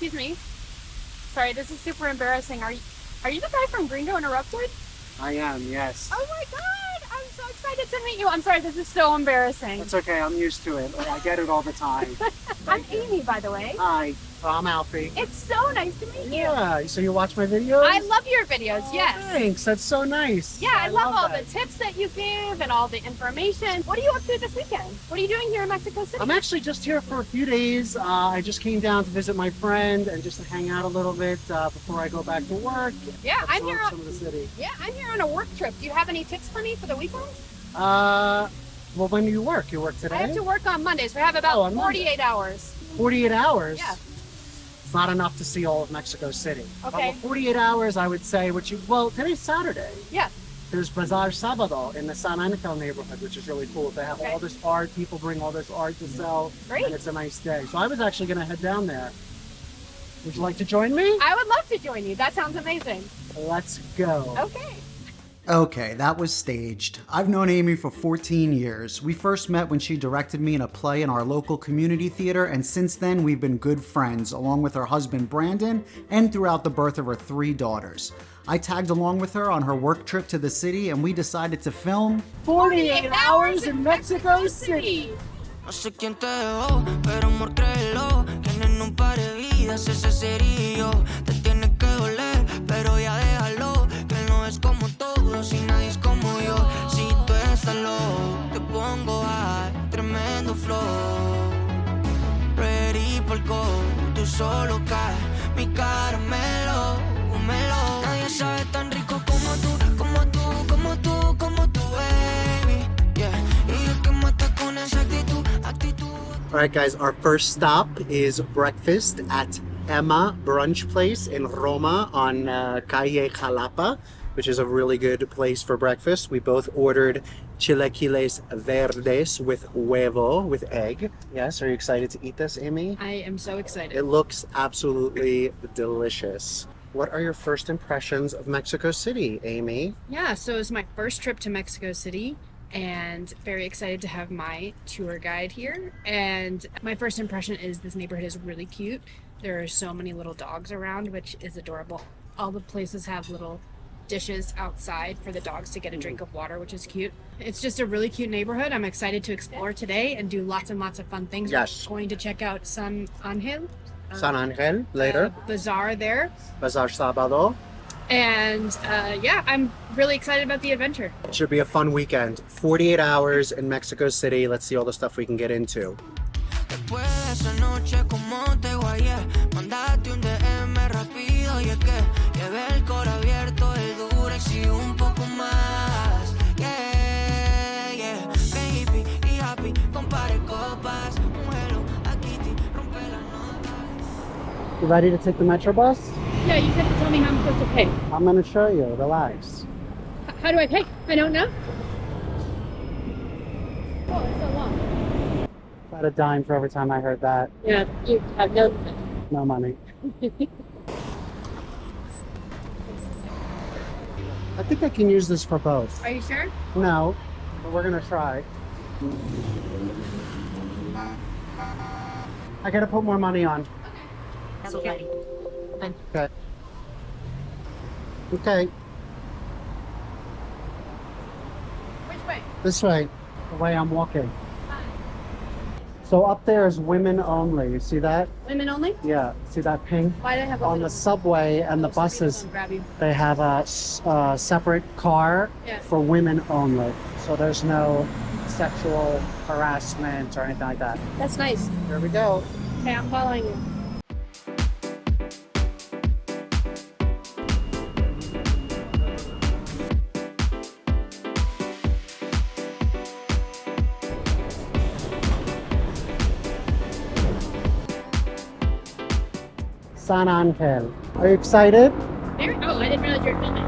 excuse me. Sorry, this is super embarrassing. Are you the guy from Gringo Interrupted? I am, yes. Oh my god! I'm so excited to meet you. I'm sorry, this is so embarrassing. That's okay, I'm used to it. I get it all the time. I'm Amy, by the way. Hi, I'm Alfie. It's so nice to meet you. Yeah, so you watch my videos? I love your videos, yes. Thanks, that's so nice. Yeah, I love all that. the tips that you give and all the information. What are you up to this weekend? What are you doing here in Mexico City? I'm actually just here for a few days. I just came down to visit my friend and just to hang out a little bit before I go back to work. Yeah, I'm here. Some of the city. Yeah, I'm here on a work trip. Do you have any tips for me for the weekend? Well, when do you work? You work today? I have to work on Mondays. We have about 48 hours. 48 hours? Yeah. It's not enough to see all of Mexico City. Okay. 48 hours, I would say, well, today's Saturday. Yeah. There's Bazaar Sábado in the San Ángel neighborhood, which is really cool. They have all this art, people bring all this art to sell. Great. And it's a nice day. So I was actually going to head down there. Would you like to join me? I would love to join you. That sounds amazing. Let's go. Okay. Okay, that was staged. I've known Amy for 14 years. We first met when she directed me in a play in our local community theater, and since then we've been good friends, along with her husband Brandon, and throughout the birth of her 3 daughters. I tagged along with her on her work trip to the city, and we decided to film 48 hours in Mexico City. No sé quién te dejó, pero amor créelo, que en un par de vidas ese sería yo. Te tiene que doler, pero ya déjalo, que no es como todos y nadie es como yo. Si tú estás loco, te pongo high, tremendo flow. Ready por go, tú solo caes, mi caramelo, melo. Nadie sabe tan rico como tú, como tú, como tú, como tú, baby. Yeah, y el que mata con esa actitud. All right, guys, our first stop is breakfast at Emma Brunch Place in Roma on Calle Jalapa, which is a really good place for breakfast. We both ordered chilaquiles verdes with huevo, with egg. Yes, are you excited to eat this, Amy? I am so excited. It looks absolutely delicious. What are your first impressions of Mexico City, Amy? Yeah, so it's my first trip to Mexico City, and very excited to have my tour guide here. And my first impression is this neighborhood is really cute. There are so many little dogs around, which is adorable. All the places have little dishes outside for the dogs to get a drink of water, which is cute. It's just a really cute neighborhood. I'm excited to explore today and do lots and lots of fun things. Yes. We're going to check out San Ángel. San Ángel later. Bazaar there. Bazaar Sábado. And yeah, I'm really excited about the adventure. It should be a fun weekend. 48 hours in Mexico City. Let's see all the stuff we can get into. Después de esa noche como te guayé, mandate un DM rápido y es que llevé el coro abierto, el durex y un poco más. Yeah, yeah, baby y happy, compare copas, un hello, aquí te rompe la nota. You ready to take the Metro bus? Yeah, you said to tell me how I'm supposed to pay. I'm gonna show you. Relax. How do I pay? I don't know. Oh, it's so long. About a dime for every time I heard that. Yeah, you have no. No money. I think I can use this for both. Are you sure? No, but we're gonna try. I gotta put more money on. Okay. Okay. Okay, Which way? this way. The way I'm walking. So up there is women only. You see that? Women only? Yeah. See that pink? Why do I have On the subway and the buses, they have a separate car Yeah. for women only. So there's no sexual harassment or anything like that. That's nice. Here we go. Okay, I'm following you. San Ángel. Are you excited? There? Oh, I didn't realize you were filming.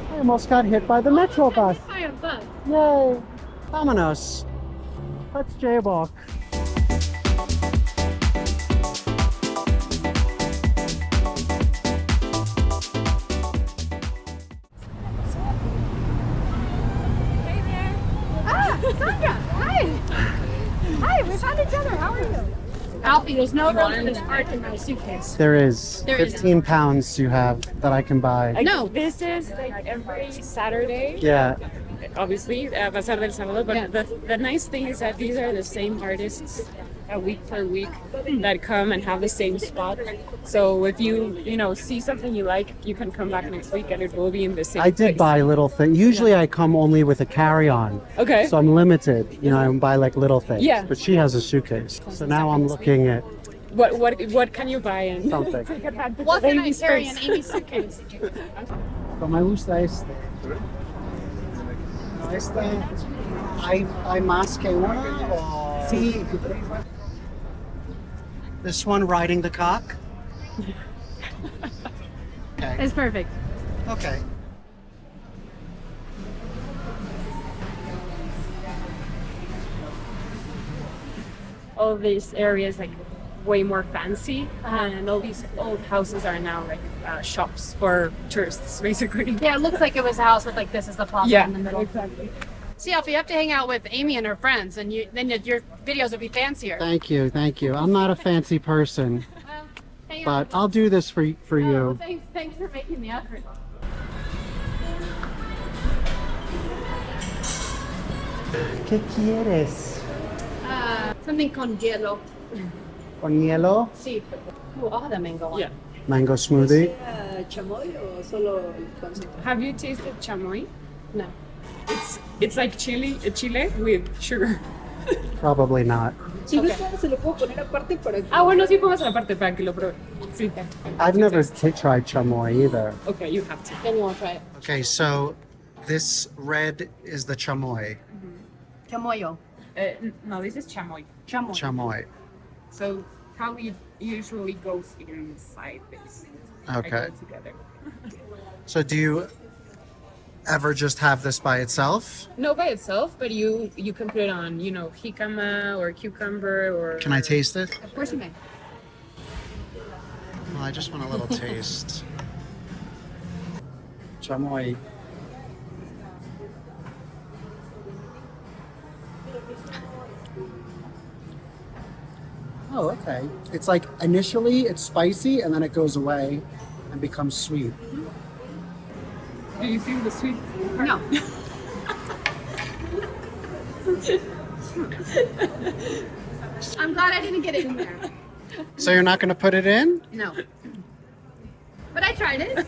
I almost got hit by the Metro bus. By a bus. Yay! Vámonos. Let's jaywalk. Hey there. Ah, Sandra. Hi. Hi, we found each other. How are you? Alfie, there's no room for this art in my suitcase. There is. There is. 15 pounds you have that I can buy. No. This is like every Saturday. Yeah. Obviously, Bazaar Sábado. But Yeah. the nice thing is that these are the same artists week per week that come and have the same spot. So if you see something you like, you can come back next week and it will be in the same I did place. buy little things. Usually I come only with a carry-on. Okay. So I'm limited. I buy like little things. Yeah. But she has a suitcase. So now I'm looking at What can you buy in? something. Take advantage of What can I Amy's carry in space. Amy's suitcase? Pero me gusta este. No, esta. ¿Hay más que una? O... Sí. This one riding the cock? Okay. It's perfect. Okay. All these areas like way more fancy, and all these old houses are now like shops for tourists, basically. Yeah, it looks like it was a house with like this is the plaza in the middle. exactly. See, Alfie, you have to hang out with Amy and her friends, and then your videos will be fancier. Thank you. I'm not a fancy person, Well, hang but I'll do this for you. Oh, thanks for making the effort. ¿Qué quieres? Something con hielo. Con hielo? Sí. I'll have the mango one. Yeah. Mango smoothie? chamoy o solo el concentrado? Have you tasted chamoy? No. It's like chili with sugar. Probably not. Si gusta, se lo puedo poner aparte para que... Ah, bueno, sí, pongas la parte para que lo pruebe. Sí. I've never tried chamoy either. Okay, you have to. Then you won't try it. Okay, so this red is the chamoy. Chamoyo. No, this is chamoy. Chamoy. Chamoy. So how it usually goes inside this. Okay. I go together. So do you ever just have this by itself? No, by itself, but you can put it on, jicama or cucumber or. Can I taste it? Of course you may. Well, I just want a little taste. Chamoy. Oh, okay. It's like initially it's spicy and then it goes away and becomes sweet. Do you feel the sweet? No. I'm glad I didn't get it in there. So you're not going to put it in? No. But I tried it.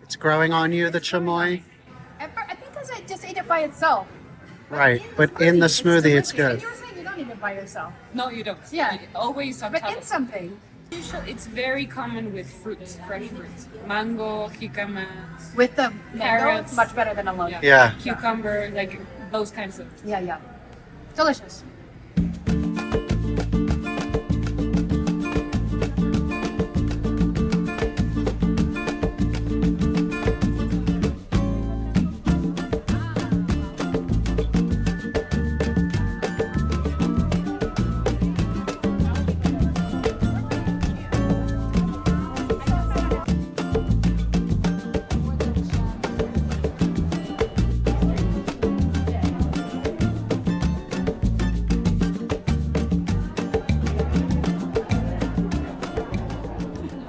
It's growing on you, the chamoy? I think because I just ate it by itself. Right, but in the smoothie it's delicious. good. And you were saying you don't eat it by yourself. No, you don't. Yeah. You always on But top in of- something. Usually, it's very common with fruits, fresh fruits. Mango, jicama, With the mango, Carrots. it's much better than alone. Yeah. Yeah. cucumber, like those kinds of. Yeah. Delicious.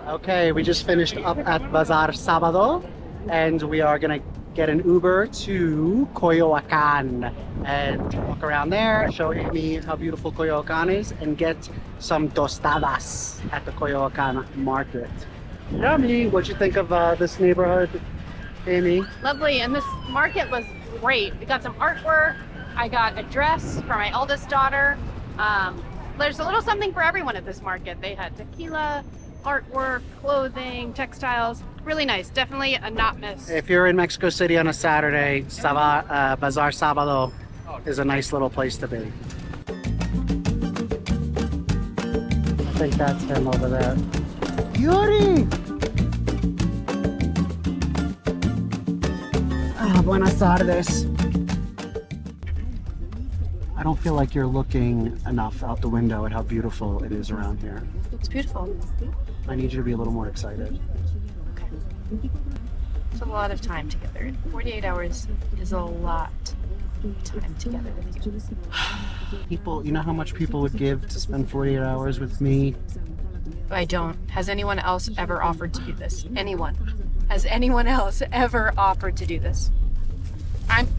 Okay, we just finished up at Bazaar Sábado and we are gonna get an Uber to Coyoacán and walk around there, show Amy how beautiful Coyoacán is, and get some tostadas at the Coyoacán market. Yummy! What'd you think of this neighborhood, Amy? Lovely, and this market was great. We got some artwork. I got a dress for my eldest daughter. There's a little something for everyone at this market. They had tequila, artwork, clothing, textiles. Really nice. Definitely a not miss. If you're in Mexico City on a Saturday, Bazaar Sábado is a nice little place to be. I think that's him over there. Yuri! Buenas tardes. I don't feel like you're looking enough out the window at how beautiful it is around here. It's beautiful. I need you to be a little more excited. It's a lot of time together. 48 hours is a lot. time together with you. People, you know how much people would give to spend 48 hours with me? I don't. Has anyone else ever offered to do this? Anyone? Has anyone else ever offered to do this?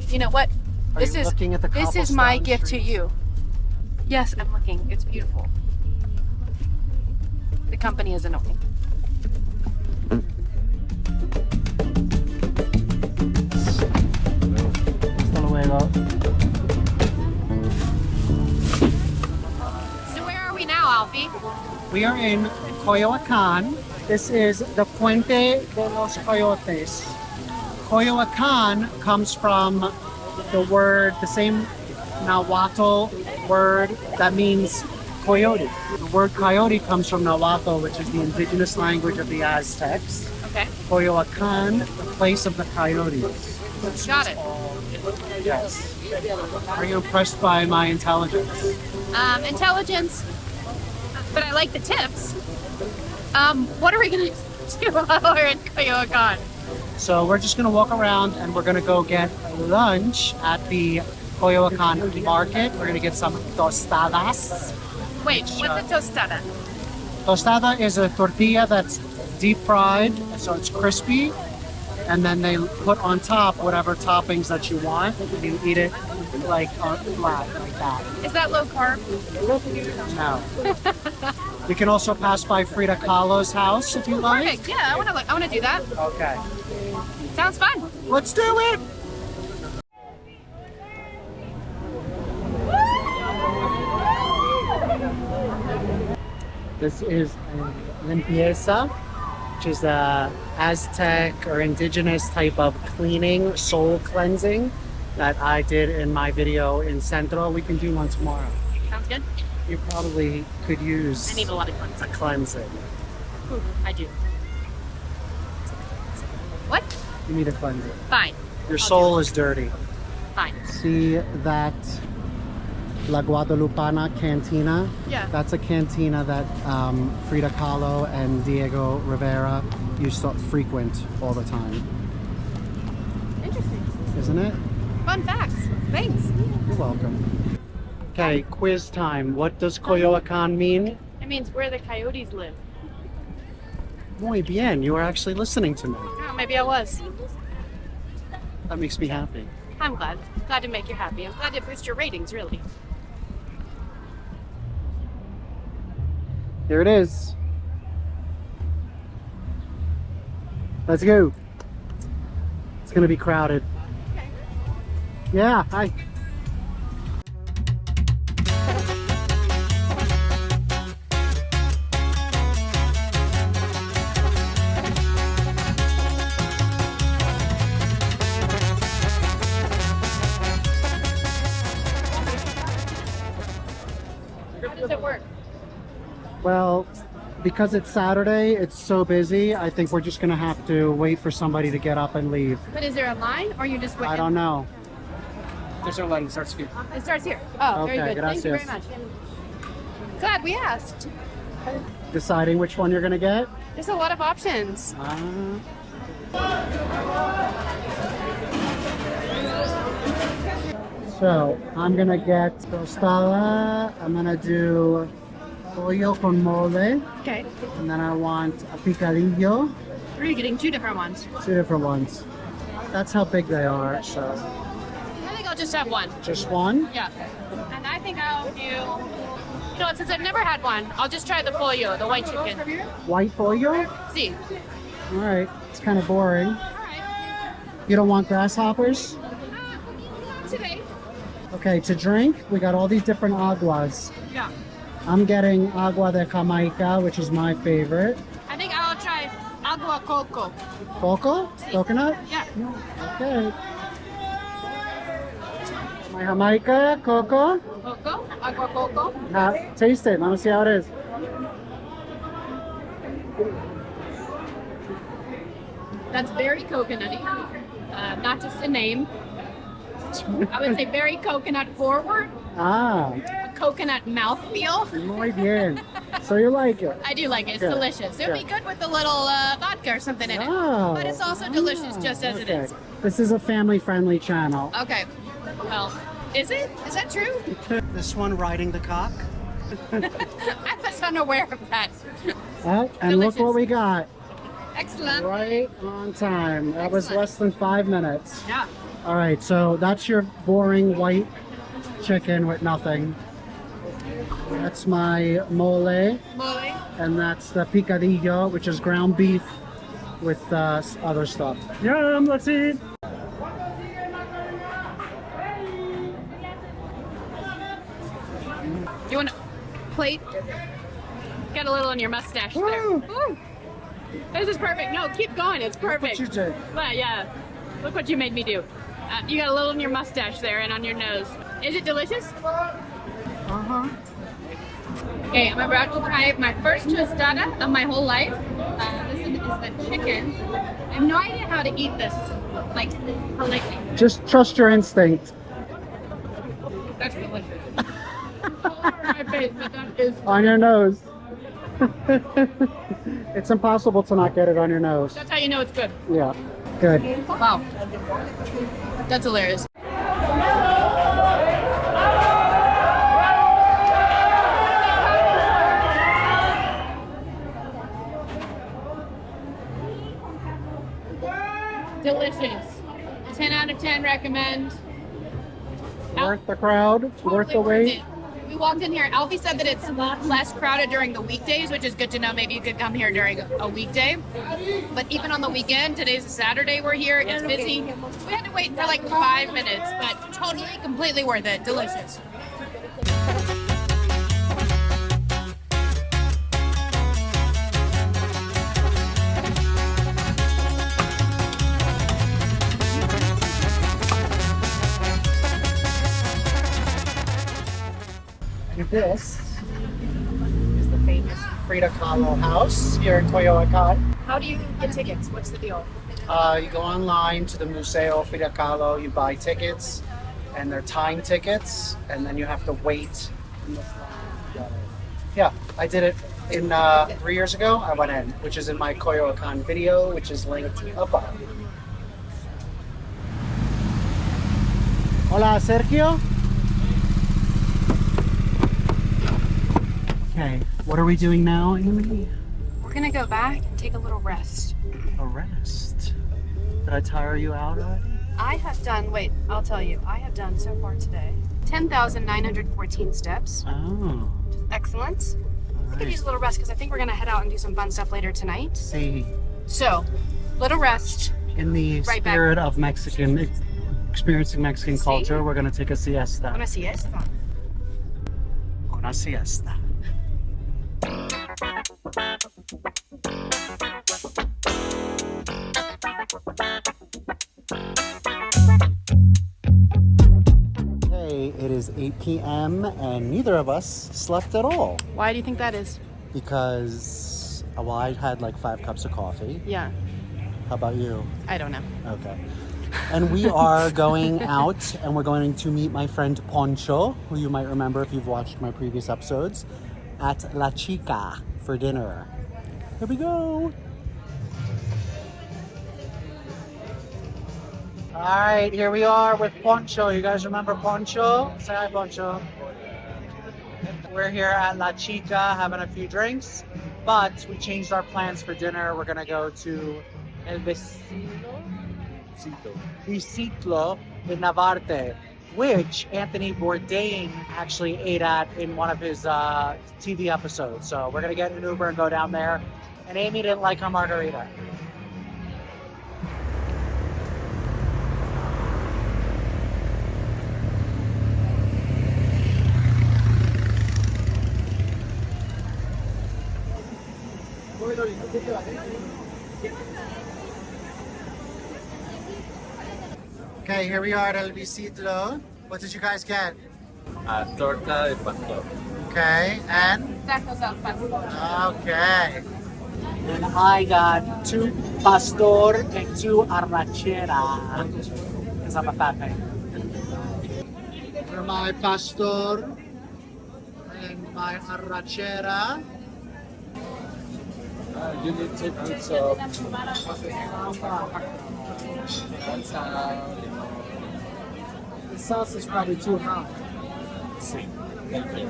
You know what? Are you looking at the This is my cobblestone gift to streets? you. Yes, I'm looking. It's beautiful. The company is annoying. Hasta luego. So where are we now, Alfie? We are in Coyoacán. This is the Fuente de los Coyotes. Coyoacán comes from the same Nahuatl word that means coyote. The word coyote comes from Nahuatl, which is the indigenous language of the Aztecs. Okay. Coyoacán, the place of the coyotes. Got it. Yes. Are you impressed by my intelligence? Intelligence. But I like the tips. What are we gonna do while we're in Coyoacán? So we're just gonna walk around and we're gonna go get lunch at the Coyoacán market. We're gonna get some tostadas. Wait, what's a tostada? Tostada is a tortilla that's deep fried, so it's crispy, and then they put on top whatever toppings that you want. You eat it like flat, like that. Is that low carb? No. We can also pass by Frida Kahlo's house if you like. Perfect. Yeah, I wanna do that. Okay. Sounds fun. Let's do it! This is a limpieza, which is a Aztec or indigenous type of cleaning, soul cleansing that I did in my video in Centro. We can do one tomorrow. Sounds good. You probably could use I need a lot of cleansing. cleansing. Ooh, I do. What? You need a cleansing. Fine. Your soul is dirty. Fine. See that La Guadalupana Cantina? Yeah. That's a cantina that Frida Kahlo and Diego Rivera used to frequent all the time. Interesting. Isn't it? Fun facts. Thanks. You're welcome. Okay, quiz time. What does Coyoacán mean? It means where the coyotes live. Muy bien, you are actually listening to me. Oh, maybe I was. That makes me happy. I'm glad. Glad to make you happy. I'm glad to boost your ratings, really. Here it is. Let's go. It's gonna be crowded. Okay. Yeah, hi. How does it work? Well, because it's Saturday, it's so busy, I think we're just gonna have to wait for somebody to get up and leave. But is there a line, or you just wait? I don't know. There's a line, starts here. It starts here. Oh, Okay, very good. Thank you very gracias. much. Glad we asked. Deciding which one you're gonna get? There's a lot of options. So, I'm gonna get tostada, I'm gonna do pollo con mole, Okay. and then I want a picadillo, Or are you getting two different ones? two different ones. That's how big they are, so I think I'll just have one. just one? Yeah. And I think I'll do, you know, since I've never had one, I'll just try the pollo, the white chicken. White pollo? See. Alright, it's kind of boring. All right. You don't want grasshoppers? Today. Okay, to drink, we got all these different aguas. Yeah. I'm getting agua de Jamaica, which is my favorite. I think I'll try agua coco. Coco? Coconut? Yeah. Okay. My Jamaica, coco. Coco? Agua coco? Taste it. Let me see how it is. That's very coconutty. Not just a name. I would say very coconut forward. Ah, A coconut mouthfeel. muy bien. So you like it? I do like it. It's Good. delicious. It would be good with a little vodka or something in it. Oh. But it's also delicious just as it Okay. is. This is a family-friendly channel. Okay. Well, is it? Is that true? This one riding the cock. I was unaware of that. Oh, and look what we got. Excellent. Right on time. That was Excellent. less than 5 minutes. Yeah. All right, so that's your boring white chicken with nothing. That's my mole, Mole. and that's the picadillo, which is ground beef with other stuff. Yum, let's eat. You want a plate? Get a little on your mustache there. Woo. Woo. This is perfect. No, keep going. It's perfect. What you did. Well, yeah. Look what you made me do. You got a little on your mustache there and on your nose. Is it delicious? Uh-huh. Okay, I'm about to try my first tostada of my whole life. This is the chicken. I have no idea how to eat this, like, politely. Just trust your instinct. That's delicious. All over my face, but that is... On your nose. It's impossible to not get it on your nose. That's how you know it's good. Yeah, good. Wow. That's hilarious. Delicious. 10 out of 10 recommend. Worth the crowd, worth the Totally wait. it. We walked in here. Alfie said that it's less crowded during the weekdays, which is good to know. Maybe you could come here during a weekday. But even on the weekend, today's a Saturday, we're here. It's busy. We had to wait for like 5 minutes, but totally, completely worth it. Delicious. This is the famous Frida Kahlo house here in Coyoacán. How do you get tickets? What's the deal? You go online to the Museo Frida Kahlo, you buy tickets, and they're time tickets, and then you have to wait in this line. Yeah, I did it in 3 years ago. I went in, which is in my Coyoacán video, which is linked above. Hola, Sergio. Okay, what are we doing now, Amy? We're gonna go back and take a little rest. A rest. Did I tire you out already? I have done, wait, I'll tell you. I have done so far today 10,914 steps. Oh. Excellent. I could use a little rest because I think we're gonna head out and do some fun stuff later tonight. See, So, little rest. in the Right back. spirit of experiencing Mexican See? culture, we're gonna take a siesta. Wanna see it? Una siesta. Hey, it is 8 p.m. and neither of us slept at all Why do you think that is? because, well, I had like 5 cups of coffee. Yeah, How about you? I don't know. Okay. And we are going out and we're going to meet my friend Poncho, who you might remember if you've watched my previous episodes, at La Chica for dinner. Here we go. All right, here we are with Poncho. You guys remember Poncho? Say hi, Poncho. We're here at La Chica having a few drinks, but we changed our plans for dinner. We're gonna go to El Visilto in Navarte, which Anthony Bourdain actually ate at in one of his TV episodes. So we're gonna get an Uber and go down there. And Amy didn't like her margarita. Okay, here we are at El Visilto. What did you guys get? Torta de pastor. Okay, and? Tacos al pastor. Okay. And I got 2 pastor and 2 arrachera. Because I'm a fat man. For my pastor and my arrachera. You need to put some salsa, The sauce is probably too hot. Sí. Thank you.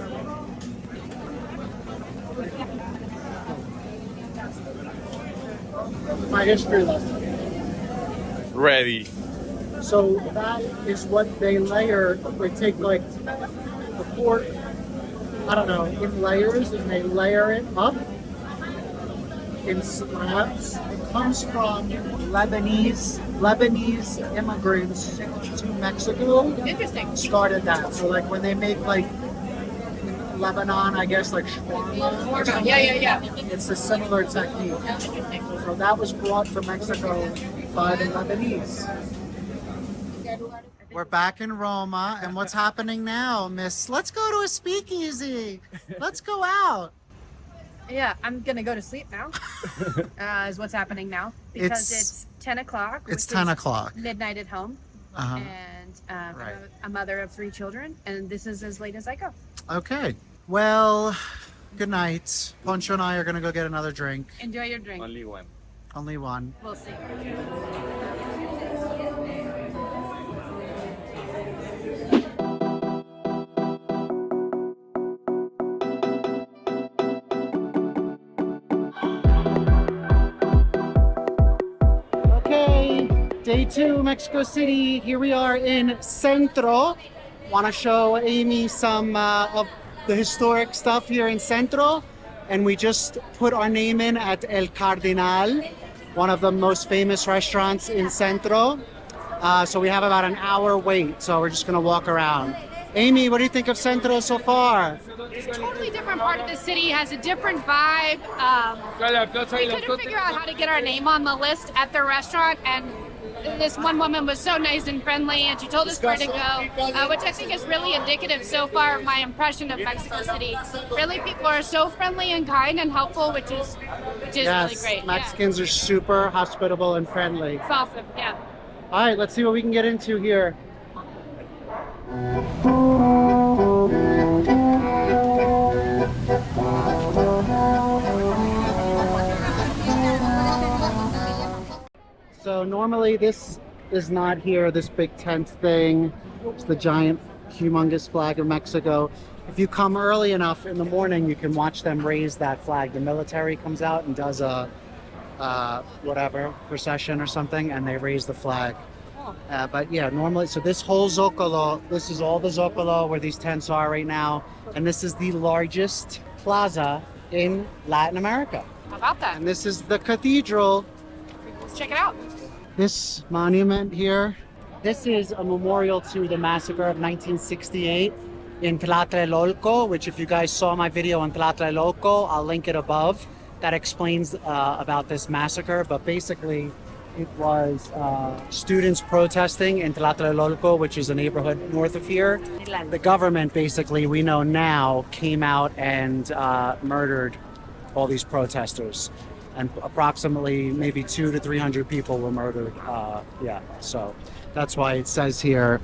My history lesson. Ready. So that is what they layer. They take like the pork, I don't know, in layers, and they layer it up in slabs. It comes from Lebanese immigrants to Mexico. Interesting. Started that. So like when they make like Lebanon, I guess like shawarma. or something, Yeah. It's a similar technique. So that was brought to Mexico by the Lebanese. We're back in Roma, and what's happening now, Miss? Let's go to a speakeasy. Let's go out. Yeah, I'm gonna go to sleep now. Is what's happening now because it's 10 o'clock. It's which 10 is o'clock. Midnight at home, Uh-huh. and Right. I'm a mother of 3 children, and this is as late as I go. Okay. Well, good night. Poncho and I are gonna go get another drink. Enjoy your drink. Only one. Only one. We'll see. Okay, day 2, Mexico City. Here we are in Centro. Want to show Amy some of the historic stuff here in Centro. And we just put our name in at El Cardenal, one of the most famous restaurants in Centro. So we have about an hour wait, so we're just gonna walk around. Amy, what do you think of Centro so far? It's a totally different part of the city. Has a different vibe. We couldn't figure out how to get our name on the list at the restaurant, and this one woman was so nice and friendly, and she told us where to go, which I think is really indicative so far of my impression of Mexico City. Really, people are so friendly and kind and helpful, which is really great. Mexicans are super hospitable and friendly. It's awesome. Yeah. All right, let's see what we can get into here. So normally this is not here, this big tent thing. It's the giant, humongous flag of Mexico. If you come early enough in the morning, you can watch them raise that flag. The military comes out and does a whatever procession or something, and they raise the flag. But yeah, normally, so this whole Zocalo, this is all the Zocalo where these tents are right now, and this is the largest plaza in Latin America. How about that? And this is the cathedral. Let's check it out. This monument here, this is a memorial to the massacre of 1968 in Tlatelolco, which if you guys saw my video on Tlatelolco, I'll link it above. That explains about this massacre, but basically it was students protesting in Tlatelolco, which is a neighborhood north of here. The government, basically, we know now, came out and murdered all these protesters. And approximately maybe 200 to 300 people were murdered. So that's why it says here,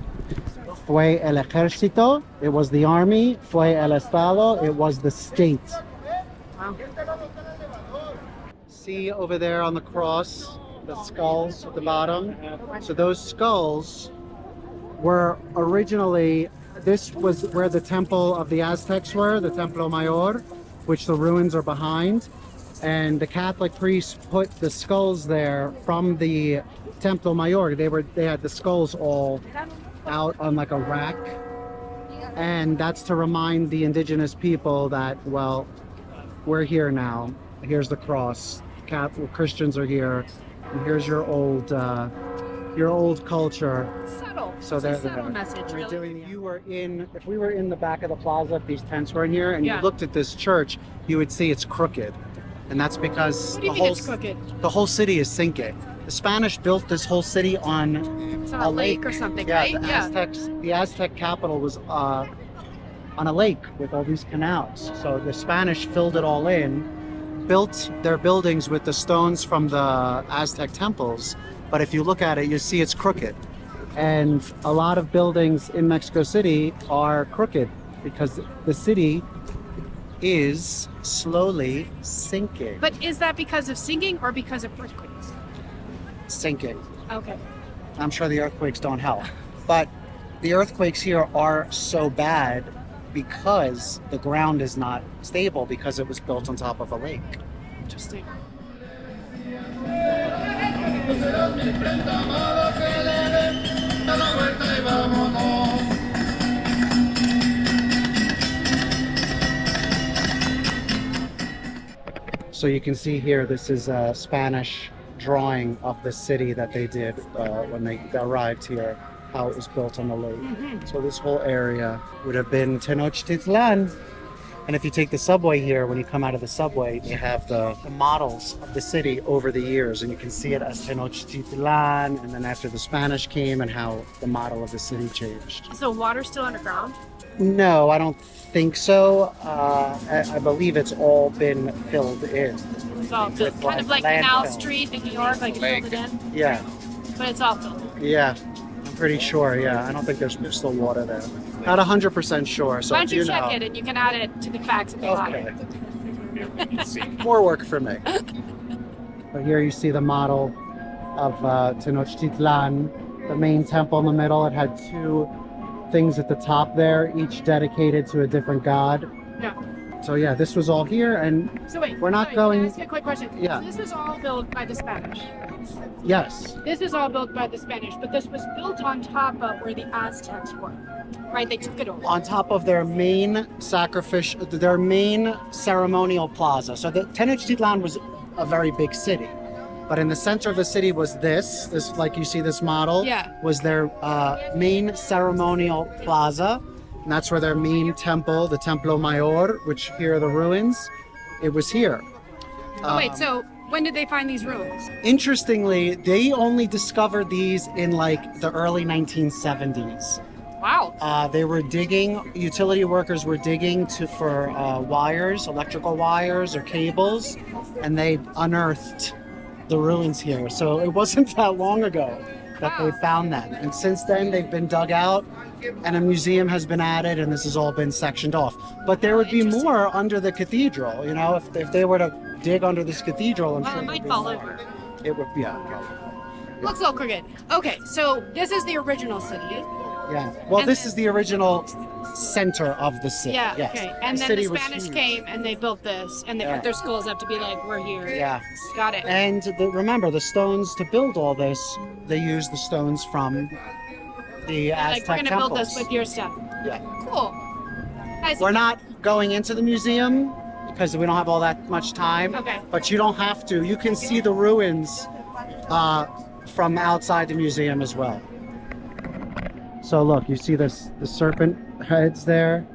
fue el ejército, it was the army, fue el estado, it was the state. Wow. See over there on the cross, the skulls at the bottom. So those skulls were originally, this was where the temple of the Aztecs were, the Templo Mayor, which the ruins are behind. And the Catholic priests put the skulls there from the Templo Mayor. They had the skulls all out on like a rack. And that's to remind the indigenous people that, well, we're here now. Here's the cross. Catholic Christians are here. And here's your old culture. Subtle. So It's a there's subtle message, really. If we were in the back of the plaza, if these tents were in here, and Yeah. you looked at this church, you would see it's crooked. And that's because What do you think it's crooked? the whole city is sinking. The Spanish built this whole city on It's on a lake or something, yeah, right? The Aztec capital was on a lake with all these canals. So the Spanish filled it all in, built their buildings with the stones from the Aztec temples. But if you look at it, you see it's crooked. And a lot of buildings in Mexico City are crooked because the city is slowly sinking. But is that because of sinking or because of earthquakes? Sinking. Okay. I'm sure the earthquakes don't help. But the earthquakes here are so bad because the ground is not stable because it was built on top of a lake. Interesting. So you can see here, this is a Spanish drawing of the city that they did when they arrived here, how it was built on the lake. So this whole area would have been Tenochtitlan. And if you take the subway here, when you come out of the subway, you have the models of the city over the years, and you can see it as Tenochtitlan, and then after the Spanish came and how the model of the city changed. So water's still underground? No, I don't think so. I believe it's all been filled in. It's all filled, With, kind of like landfill. Canal Street in New York, like you filled it in, Yeah, but it's all filled. yeah. I'm pretty sure, yeah. I don't think there's still water there. Not 100% sure, so Why if don't you check know. it and you can add it to the facts if you Okay. like. More work for me. But here you see the model of Tenochtitlan, the main temple in the middle. It had two things at the top there, each dedicated to a different god. Yeah. So yeah, this was all here, and So wait, We're not sorry, going- Can I ask you a quick question? Yeah. So this is all built by the Spanish. yes, This is all built by the Spanish, but this was built on top of where the Aztecs were, right? They took it over. on top of their main ceremonial plaza. So the Tenochtitlan was a very big city, but in the center of the city was this like you see this model, Yeah. was their main ceremonial plaza, and that's where their main temple, the Templo Mayor, which here are the ruins, it was here. Oh, wait, so when did they find these ruins? Interestingly, they only discovered these in like the early 1970s. Wow. They were digging, utility workers were digging for wires, electrical wires or cables, and they unearthed the ruins here. So it wasn't that long ago that they found them. And since then, they've been dug out, and a museum has been added, and this has all been sectioned off. But there would be more under the cathedral, you know, if they were to dig under this cathedral. I'm Well, sure it there'd might be fall more. over. It would, yeah. Looks a little crooked. Okay, so this is the original city. Yeah. Well, And this then- is the original center of the city. Yeah, Yes. okay. And then city the was Spanish huge. came and they built this, and they Yeah. put their skulls up to be like, we're here. Yeah. Got it. And remember, the stones to build all this, they used the stones from the Like, Aztec we're gonna temples. build this with your stuff. Yeah. Cool. Nice. We're not going into the museum because we don't have all that much time. Okay. But you don't have to. You can see the ruins from outside the museum as well. So look, you see the serpent heads there,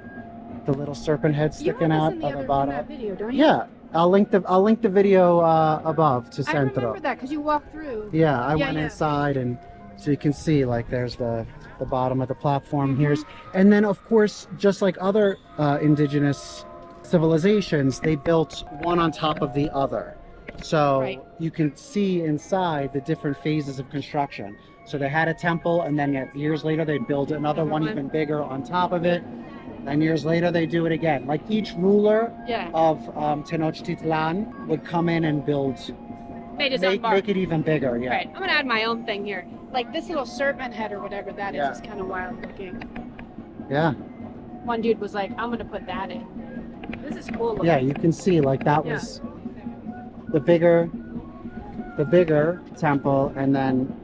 the little serpent heads You sticking had out this in the of the other bottom. that video, don't you? Yeah, I'll link the video above to I Centro. remember that because you walked through. Yeah, I Yeah, went yeah. inside, and so you can see like there's the bottom of the platform here. And then of course, just like other indigenous civilizations, they built one on top of the other. So Right. you can see inside the different phases of construction. So they had a temple, and then years later they build another one even bigger on top of it. And years later they do it again. Like each ruler Yeah. of Tenochtitlan would come in and build, Made his own bar. make it even bigger. Yeah. Right. I'm gonna add my own thing here. Like this little serpent head or whatever that is Yeah. is kind of wild looking. Yeah. One dude was like, I'm gonna put that in. This is cool looking. Yeah, you can see like that Yeah. was the bigger temple, and then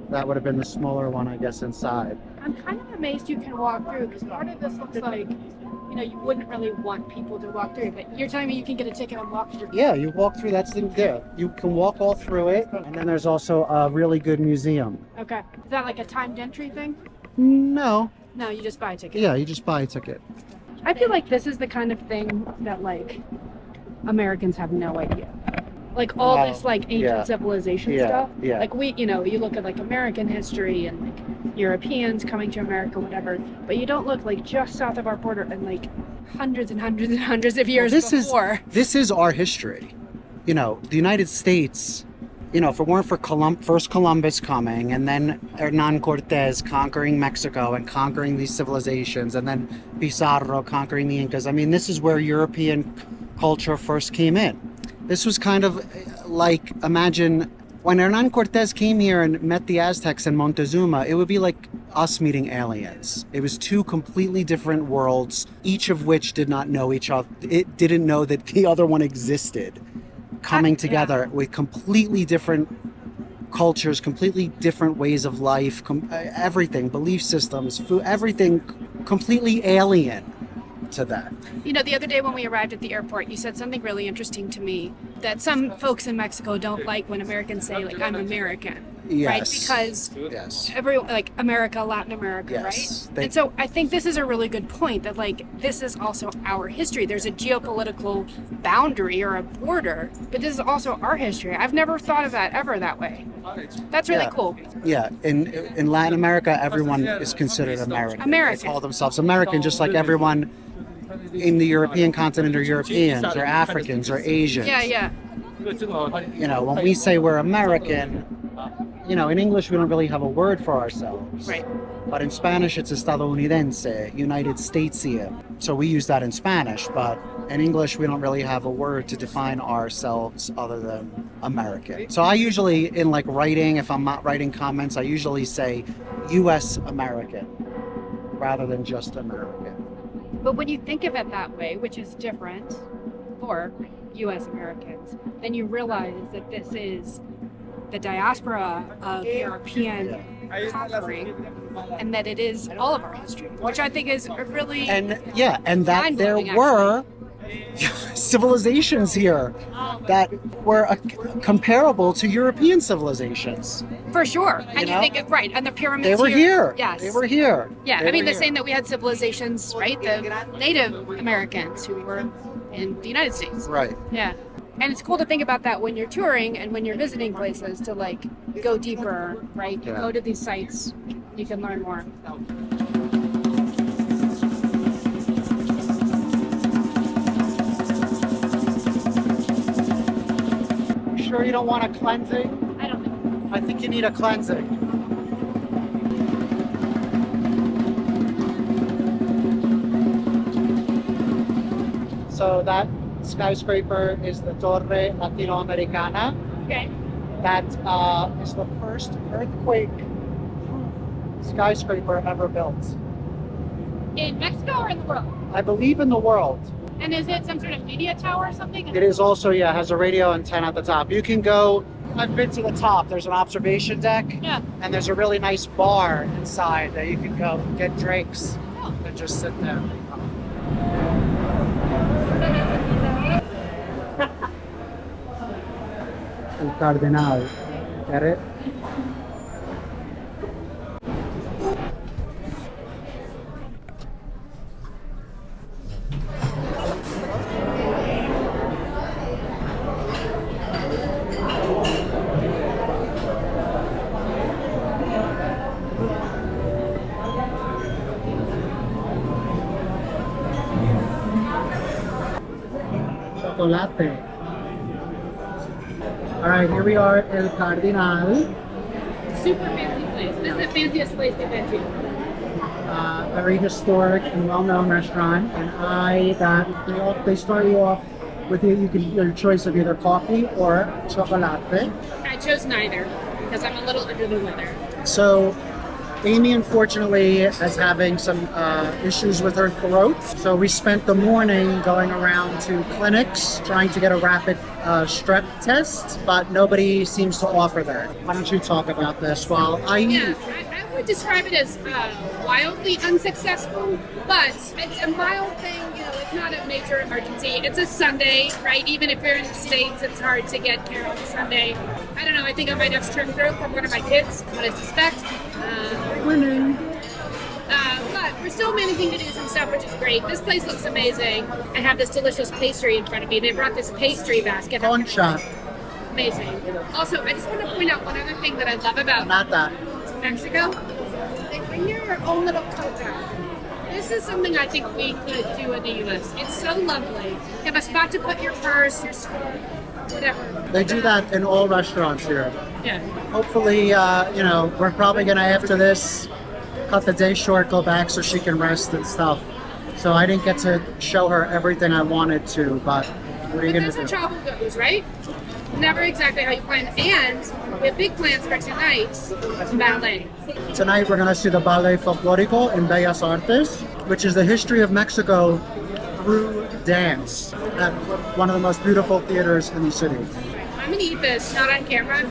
that would have been the smaller one, I guess, inside. I'm kind of amazed you can walk through because part of this looks like, you know, you wouldn't really want people to walk through, but you're telling me you can get a ticket and walk through. Yeah, you walk through, that's in there. You can walk all through it, and then there's also a really good museum. Okay. Is that like a timed entry thing? No. No, you just buy a ticket. Yeah, you just buy a ticket. I feel like this is the kind of thing that like Americans have no idea. Like all Wow. this like ancient Yeah. civilization Yeah, stuff. yeah. Like you look at like American history and like Europeans coming to America, whatever, but you don't look like just south of our border and like hundreds and hundreds and hundreds of years before. This is our history. You know, the United States, you know, if it weren't for first Columbus coming, and then Hernan Cortez conquering Mexico and conquering these civilizations, and then Pizarro conquering the Incas, I mean, this is where European culture first came in. This was kind of like, imagine when Hernan Cortez came here and met the Aztecs in Montezuma, it would be like us meeting aliens. It was two completely different worlds, each of which did not know each other. It didn't know that the other one existed. Coming together with completely different cultures, completely different ways of life, everything, belief systems, food, everything completely alien to that. You know, the other day when we arrived at the airport, you said something really interesting to me, that some folks in Mexico don't like when Americans say, like, I'm American. Yes. Right? Because Yes. like America, Latin America, Yes. right? And so I think this is a really good point that, like, this is also our history. There's a geopolitical boundary or a border, but this is also our history. I've never thought of that ever that way. That's really cool. Yeah, in Latin America, everyone is considered American. American. They call themselves American, just like everyone in the European continent are Europeans or Africans or Asians. Yeah, yeah. You know, when we say we're American, you know, in English we don't really have a word for ourselves. Right. But in Spanish it's estadounidense, United Statesian. So we use that in Spanish, but in English we don't really have a word to define ourselves other than American. So I usually, in like writing, if I'm not writing comments, I usually say US American rather than just American. But when you think of it that way, which is different for U.S. Americans, then you realize that this is the diaspora of European conquering, and that it is all of our history, which I think is really And that there mind-blowing, were civilizations here that were comparable to European civilizations. for sure. And you know? think it right, and the pyramids. They were here. Yes, They were here. Yeah, They I mean, were the same that we had civilizations, right? The Native Americans who were in the United States. Right. Yeah. And it's cool to think about that when you're touring and when you're visiting places, to like go deeper, right? You Yeah. go to these sites, you can learn more. You sure you don't want a cleansing? I don't know. I think you need a cleansing. So that skyscraper is the Torre Latinoamericana. Okay. That is the first earthquake skyscraper ever built. In Mexico or in the world? I believe in the world. And is it some sort of media tower or something? It is also, has a radio antenna at the top. You can go, I've been to the top. There's an observation deck. Yeah. And there's a really nice bar inside that you can go get drinks and just sit there. El Cardenal. Get it? Chocolate. All right, here we are, El Cardenal. Super fancy place. This is the fanciest place we've been to. Very historic and well-known restaurant. And they start you off with your choice of either coffee or chocolate. I chose neither because I'm a little under the weather. So Amy, unfortunately, is having some issues with her throat. So we spent the morning going around to clinics trying to get a rapid strep test, but nobody seems to offer that. Why don't you talk about this while I eat? Yeah, I would describe it as wildly unsuccessful, but it's a mild thing. You know, it's not a major emergency. It's a Sunday, right? Even if you're in the States, it's hard to get care on a Sunday. I don't know. I think I might have strep throat from one of my kids, what I suspect. But we're still managing to do some stuff, which is great. This place looks amazing. I have this delicious pastry in front of me. They brought this pastry basket. Concha. Amazing. Also, I just want to point out one other thing that I love about Nata. Mexico. They bring your own little coca. This is something I think we could do in the U.S. It's so lovely. You have a spot to put your purse, your skirt, whatever. They do that in all restaurants here. Yeah. Hopefully, we're probably gonna, after this, cut the day short, go back so she can rest and stuff. So I didn't get to show her everything I wanted to, but what are you But gonna that's do? how travel goes, right? never exactly how you plan. And we have big plans for tonight. Ballet. Tonight we're gonna see the Ballet Folklórico in Bellas Artes, which is the history of Mexico through dance at one of the most beautiful theaters in the city. I'm gonna eat this, not on camera.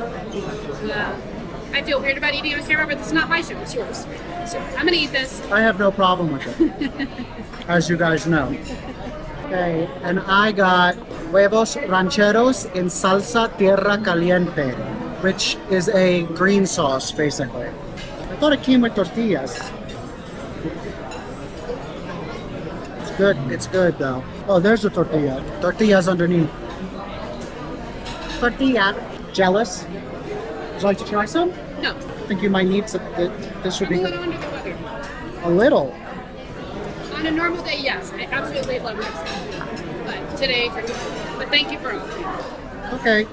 I feel weird about eating on camera, but it's not my show, it's yours. So I'm gonna eat this. I have no problem with it, as you guys know. Okay, and I got huevos rancheros in salsa tierra caliente, which is a green sauce, basically. I thought it came with tortillas. It's good though. Oh, there's a tortilla. Tortillas underneath. Tortilla. Jealous? Would you like to try some? No. I think you might need some. This would I'm be a little under the weather. a little. On a normal day, yes, I absolutely love this. But today, but thank you for all. Okay.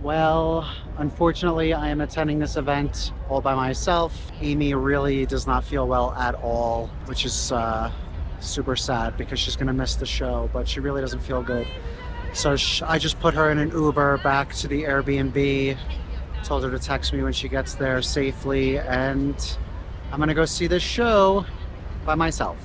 Well, unfortunately, I am attending this event all by myself. Amy really does not feel well at all, which is super sad because she's gonna miss the show, but she really doesn't feel good. So I just put her in an Uber back to the Airbnb, told her to text me when she gets there safely, and I'm gonna go see this show by myself.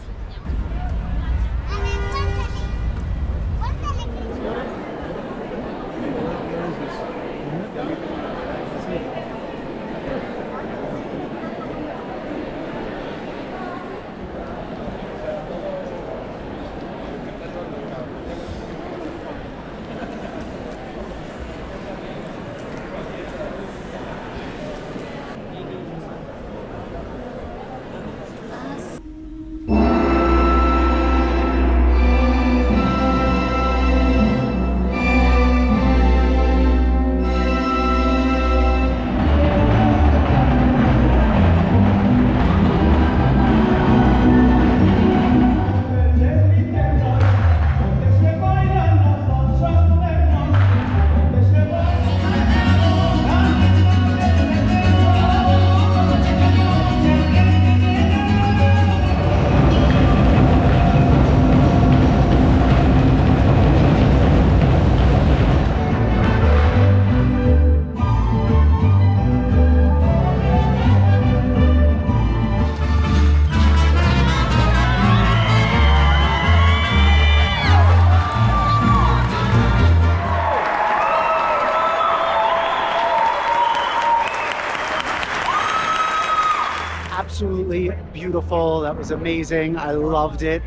Absolutely beautiful. That was amazing. I loved it.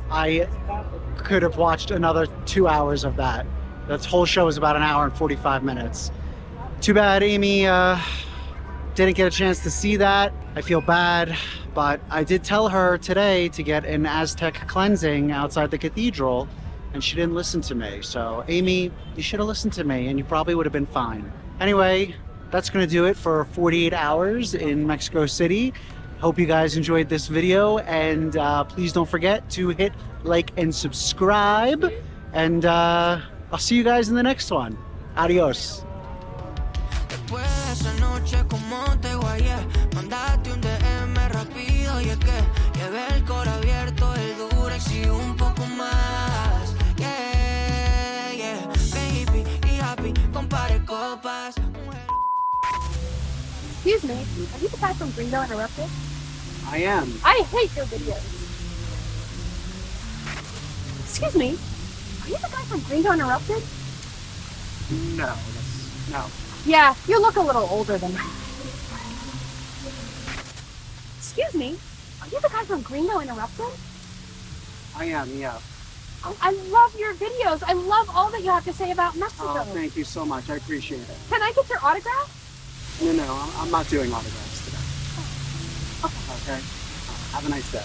I could have watched another 2 hours of that. That whole show was about an hour and 45 minutes. Too bad Amy didn't get a chance to see that. I feel bad, but I did tell her today to get an Aztec cleansing outside the cathedral, and she didn't listen to me. So Amy, you should have listened to me and you probably would have been fine. Anyway, that's gonna do it for 48 hours in Mexico City. Hope you guys enjoyed this video, and please don't forget to hit like and subscribe, and I'll see you guys in the next one. Adios. Después de esa noche, como te guayé, mandate un DM rápido y es que llevé el coro abierto, el durex y un poco más. Yeah, yeah, baby y happy, compare copas. Excuse me, are you the guy from Gringo Interrupted? I am. I hate your videos. Excuse me, are you the guy from Gringo Interrupted? No. Yeah, you look a little older than me. Excuse me, are you the guy from Gringo Interrupted? I am, yeah. Oh, I love your videos. I love all that you have to say about Mexico. Oh, thank you so much. I appreciate it. Can I get your autograph? No, I'm not doing autographs today. Okay. Okay? Have a nice day.